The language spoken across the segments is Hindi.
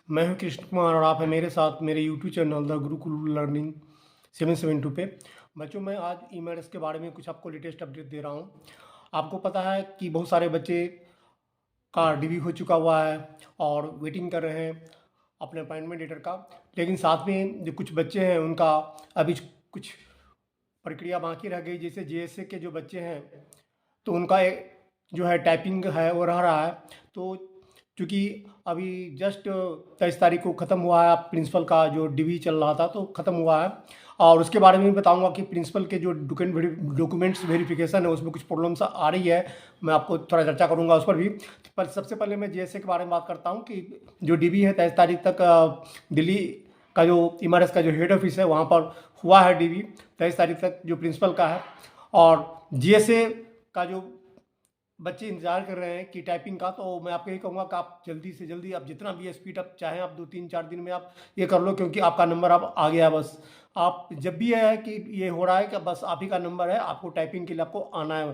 मैं हूं कृष्ण कुमार और आप हैं मेरे साथ मेरे YouTube channel the Gurukul learning 772 पे। बच्चों, मैं आज ई-मेरिट्स के बारे में कुछ आपको लेटेस्ट अपडेट दे रहा हूं। आपको पता है कि बहुत सारे बच्चे का डीबी हो चुका हुआ है और वेटिंग कर रहे हैं अपने अपॉइंटमेंट लेटर का। लेकिन साथ में जो कुछ बच्चे हैं उनका अभी कुछ प्रक्रिया बाकी रह गई। जैसे जेएसए के जो बच्चे हैं तो उनका जो है टाइपिंग है वो रह रहा है। तो चूँकि अभी जस्ट 23 तारीख को ख़त्म हुआ है प्रिंसिपल का जो डीवी चल रहा था तो ख़त्म हुआ है। और उसके बारे में भी बताऊंगा कि प्रिंसिपल के जो डॉक्यूमेंट्स वेरिफिकेशन है उसमें कुछ प्रॉब्लम्स आ रही है। मैं आपको थोड़ा चर्चा करूंगा उस पर भी। पर सबसे पहले मैं जेएसए के बारे में बात करता हूं कि जो डीवी है 23 तारीख तक दिल्ली का जो इमारत का जो हेड ऑफिस है वहाँ पर हुआ है डीवी 23 तारीख तक जो प्रिंसिपल का है। और जेएसए का जो बच्चे इंतजार कर रहे हैं कि टाइपिंग का, तो मैं आपको यही कहूँगा कि आप जल्दी से जल्दी आप जितना भी स्पीड आप चाहें आप 2-3-4 दिन में आप ये कर लो, क्योंकि आपका नंबर अब आ गया है। बस आप जब भी है कि ये हो रहा है कि बस आप ही का नंबर है, आपको टाइपिंग के लिए आपको आना है।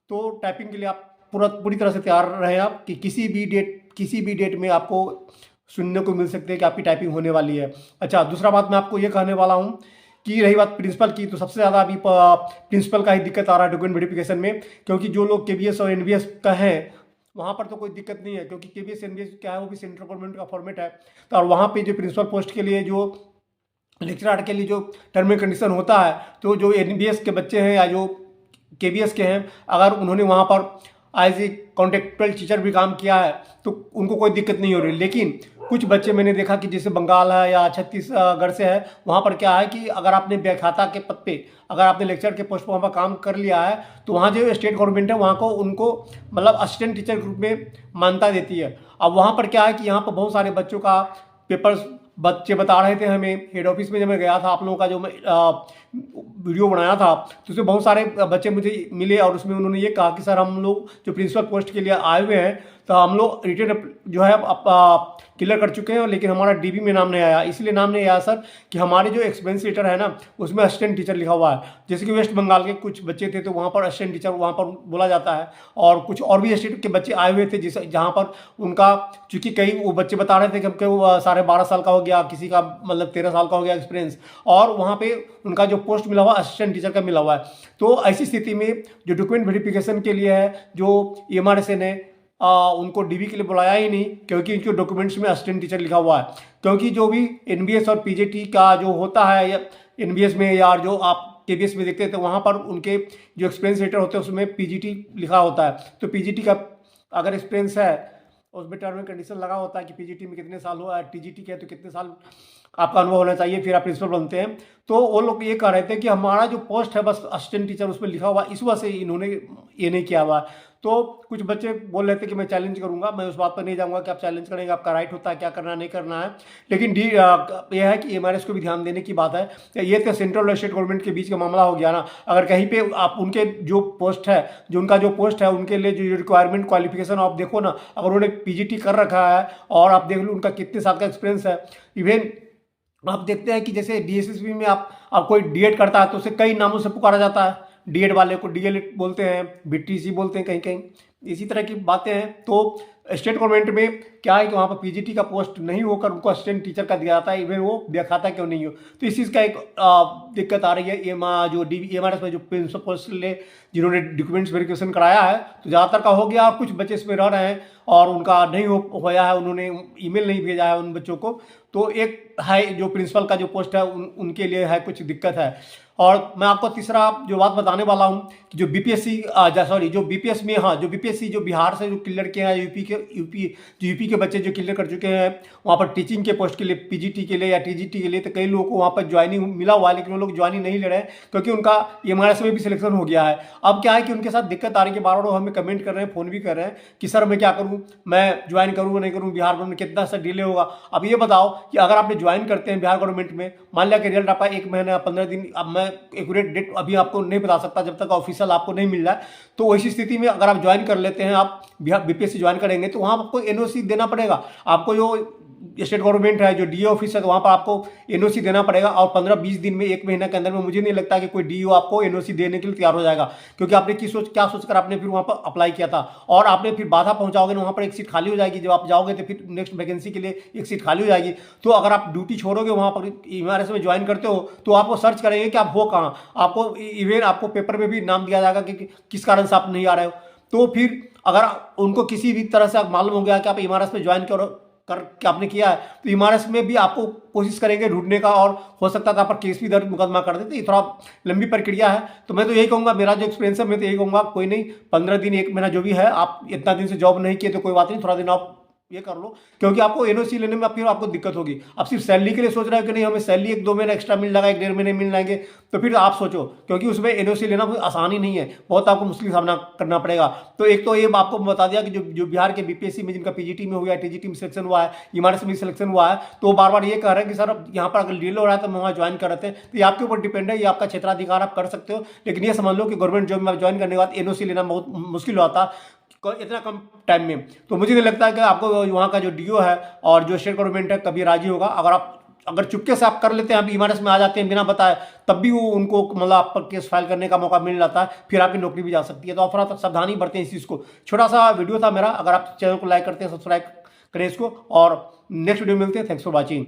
तो टाइपिंग के लिए आप पूरी तरह से तैयार रहें आप कि किसी भी डेट में आपको सुनने को मिल सकते हैं कि आपकी टाइपिंग होने वाली है। अच्छा, दूसरा बात मैं आपको ये कहने वाला हूँ कि रही बात प्रिंसिपल की, तो सबसे ज़्यादा अभी प्रिंसिपल का ही दिक्कत आ रहा है डॉक्यूमेंट वेरिफिकेशन में। क्योंकि जो लोग केबीएस और एनबीएस का हैं वहाँ पर तो कोई दिक्कत नहीं है, क्योंकि केबीएस एनबीएस क्या है वो भी सेंट्रल गवर्नमेंट का फॉर्मेट है। तो और वहाँ पे जो प्रिंसिपल पोस्ट के लिए जो लेक्चरर के लिए जो टर्म एंड कंडीशन होता है, तो जो एनबीएस के बच्चे हैं या जो केबीएस के हैं, अगर उन्होंने वहाँ पर एज ए कॉन्ट्रेक्चुअल टीचर भी काम किया है तो उनको कोई दिक्कत नहीं हो रही। लेकिन कुछ बच्चे मैंने देखा कि जैसे बंगाल है या छत्तीसगढ़ से है, वहाँ पर क्या है कि अगर आपने व्याख्याता के पद पे अगर आपने लेक्चर के पोस्ट पर वहाँ पर काम कर लिया है तो वहाँ जो स्टेट गवर्नमेंट है वहाँ को उनको मतलब असिस्टेंट टीचर के रूप में मान्यता देती है। अब वहाँ पर क्या है कि यहाँ पर बहुत सारे बच्चों का पेपर्स बच्चे बता रहे थे हमें हेड ऑफिस में। जब मैं गया था आप लोगों का जो मैं वीडियो बनाया था तो उसमें बहुत सारे बच्चे मुझे मिले और उसमें उन्होंने ये कहा कि सर हम लोग जो प्रिंसिपल पोस्ट के लिए आए हुए हैं तो हम लोग रिटर्न जो है क्लियर कर चुके हैं, लेकिन हमारा डीबी में नाम नहीं आया। इसलिए नाम नहीं आया सर कि हमारे जो एक्सपीरियंस लेटर है ना उसमें असिस्टेंट टीचर लिखा हुआ है। जैसे कि वेस्ट बंगाल के कुछ बच्चे थे तो वहाँ पर असिस्टेंट टीचर वहाँ पर बोला जाता है, और कुछ और भी स्टेट के बच्चे आए हुए थे जिस जहाँ पर उनका चूँकि कई वो बच्चे बता रहे थे कि हमको 12.5 साल का हो गया, किसी का मतलब 13 साल का हो गया एक्सपीरियंस, और वहाँ पे उनका जो पोस्ट मिला हुआ असिस्टेंट टीचर का मिला हुआ है। तो ऐसी स्थिति में जो डॉक्यूमेंट वेरिफिकेशन के लिए है जो एमआरएसए ने उनको डीबी के लिए बुलाया ही नहीं, क्योंकि इनके डॉक्यूमेंट्स में असिस्टेंट टीचर लिखा हुआ है। क्योंकि जो भी एनबीएस और पीजीटी का जो होता है या एनबीएस में या जो आप केबीएस में देखते हैं तो वहाँ पर उनके जो एक्सपीरियंस लेटर होते हैं उसमें पीजीटी लिखा होता है। तो पीजीटी का अगर एक्सपीरियंस है उसमें टर्म एंड कंडीशन लगा होता है कि पीजीटी में कितने साल हुआ है, टीजीटी के तो कितने साल आपका अनुभव होना चाहिए, फिर आप प्रिंसिपल बनते हैं। तो वो लोग ये कह रहे थे कि हमारा जो पोस्ट है बस असिस्टेंट टीचर उसमें लिखा हुआ, इस वजह से इन्होंने ये नहीं किया हुआ। तो कुछ बच्चे बोल रहे थे कि मैं चैलेंज करूंगा। मैं उस बात पर नहीं जाऊंगा कि आप चैलेंज करेंगे, आपका राइट होता है क्या करना नहीं करना है। लेकिन यह है कि एमआरएस को भी ध्यान देने की बात है। ये तो सेंट्रल और स्टेट गवर्नमेंट के बीच का मामला हो गया ना। अगर कहीं पे आप उनके जो पोस्ट है जो उनका जो पोस्ट है उनके लिए जो रिक्वायरमेंट क्वालिफिकेशन आप देखो ना, अगर उन्होंने पीजीटी कर रखा है और आप देख लो उनका कितने साल का एक्सपीरियंस है। इवन आप देखते हैं कि जैसे डीएसएसबी में आप कोई डीएड करता है तो उसे कई नामों से पुकारा जाता है। डीएड वाले को डीएलएड बोलते हैं, बीटीसी बोलते हैं, कहीं कहीं इसी तरह की बातें हैं। तो स्टेट गवर्नमेंट में क्या है कि वहाँ पर पीजीटी का पोस्ट नहीं होकर उनको असिस्टेंट टीचर का दिया जाता है, इवन वो व्याख्याता क्यों नहीं हो। तो इस चीज़ का एक दिक्कत आ रही है। जो एमआरएस में जो प्रिंसिपल पोस्ट ले जिन्होंने डॉक्यूमेंट्स वेरिफिकेशन कराया है तो ज़्यादातर का हो गया, कुछ बच्चे इसमें रह रहे हैं और उनका नहीं होया है, उन्होंने ईमेल नहीं भेजा है उन बच्चों को। तो एक है जो प्रिंसिपल का जो पोस्ट है उनके लिए है कुछ दिक्कत है। और मैं आपको तीसरा जो बात बताने वाला हूं कि जो बीपीएससी जो बीपीएस में, हाँ, जो बीपीएससी जो बिहार से जो क्लियर किए हैं, यूपी के बच्चे जो क्लियर कर चुके हैं वहाँ पर टीचिंग के पोस्ट के लिए पीजीटी के लिए या टीजीटी के लिए, तो कई लोगों को वहाँ पर ज्वाइनिंग मिला हुआ है, लेकिन वो लोग ज्वाइनिंग नहीं ले रहे हैं क्योंकि उनका एमआरएस में भी सिलेक्शन हो गया है। अब क्या है कि उनके साथ दिक्कत आ रही है कि बार बार हमें कमेंट कर रहे हैं, फोन भी कर रहे हैं कि सर मैं क्या करूँ, मैं ज्वाइन करूँ नहीं करूँ, बिहार गवर्नमेंट कितना सा डिले होगा। अब ये बताओ कि अगर आपने ज्वाइन करते हैं बिहार गवर्नमेंट में, मान लिया कि रिजल्ट आपका 1 महीना 15 दिन, अब मैं एक्यूरेट डेट अभी आपको नहीं बता सकता जब तक ऑफिशियल आपको नहीं मिल रहा है। तो वैसी स्थिति में अगर आप ज्वाइन कर लेते हैं, आप बिहार बीपीएससी ज्वाइन करेंगे तो वहाँ आपको एनओसी देना पड़ेगा। आपको जो स्टेट गवर्नमेंट है, जो डीओ ऑफिस है, तो वहाँ पर आपको एनओसी देना पड़ेगा और 15-20 दिन में, 1 महीना के अंदर में मुझे नहीं लगता कि कोई डीओ आपको एनओसी देने के लिए तैयार हो जाएगा, क्योंकि आपने क्या सोचकर आपने फिर वहाँ पर अप्लाई किया था और आपने फिर बाधा पहुँचाओगे ना, वहाँ पर एक सीट खाली हो जाएगी। जब आप जाओगे तो फिर नेक्स्ट वैकेंसी के लिए एक सीट खाली हो जाएगी। तो अगर आप ड्यूटी छोड़ोगे, वहाँ पर एमआरएस में ज्वाइन करते हो, तो आपको सर्च करेंगे कि आप हो कहाँ, आपको इवन आपको पेपर में भी नाम दिया जाएगा कि किस कारण से आप नहीं आ रहे हो। तो फिर अगर उनको किसी भी तरह से मालूम हो गया कि आप एमआरएस में ज्वाइन कर आपने किया है, तो एमआरएस में भी आपको कोशिश करेंगे ढूंढने का और हो सकता है आप पर केस भी दर्ज, मुकदमा कर देते। ये थोड़ा लंबी प्रक्रिया है। तो मैं तो यही कहूँगा, मेरा जो एक्सपीरियंस है, मैं तो यही कहूँगा, कोई नहीं, 15 दिन 1 महीना जो भी है, आप इतना दिन से जॉब नहीं किए तो कोई बात नहीं, थोड़ा दिन आप ये कर लो, क्योंकि आपको एनओसी लेने में फिर आपको दिक्कत होगी। आप सिर्फ सैलरी के लिए सोच रहे हो कि नहीं हमें सैलरी 1-2 महीना एक्स्ट्रा मिल जाएगा, 1-1.5 महीने मिल जाएंगे, तो फिर आप सोचो, क्योंकि उसमें एनओसी लेना कोई आसानी नहीं है, बहुत आपको मुश्किल सामना करना पड़ेगा। तो एक तो ये आपको बता दिया कि जो बिहार के बीपीएससी में जिनका पीजीटी में हुआ है, टीजीटी में सिलेक्शन हुआ है, एमआरएस में सिलेक्शन हुआ है, तो बार बार ये कह रहे हैं कि सर अब यहाँ पर अगर डिले हो रहा है तो हम वहाँ ज्वाइन कर रहे थे। तो ये आपके ऊपर डिपेंड है, ये आपका क्षेत्राधिकार, आप कर सकते हो, लेकिन ये समझ लो कि गवर्नमेंट जॉब में आप ज्वाइन करने के बाद एनओसी लेना बहुत मुश्किल होता है इतना कम टाइम में। तो मुझे नहीं लगता है कि आपको वहाँ का जो डीओ है और जो स्टेट गवर्नमेंट है कभी राजी होगा। अगर चुपके से आप कर लेते हैं, आप एमआरएस में आ जाते हैं बिना बताए, तब भी वो उनको मतलब आप पर केस फाइल करने का मौका मिल जाता है, फिर आपकी नौकरी भी जा सकती है। तो आप थोड़ा सावधानी बरतें इस चीज़ को। छोटा सा वीडियो था मेरा, अगर आप चैनल को लाइक करते हैं, सब्सक्राइब करें इसको, और नेक्स्ट वीडियो में मिलते हैं। Thanks for watching.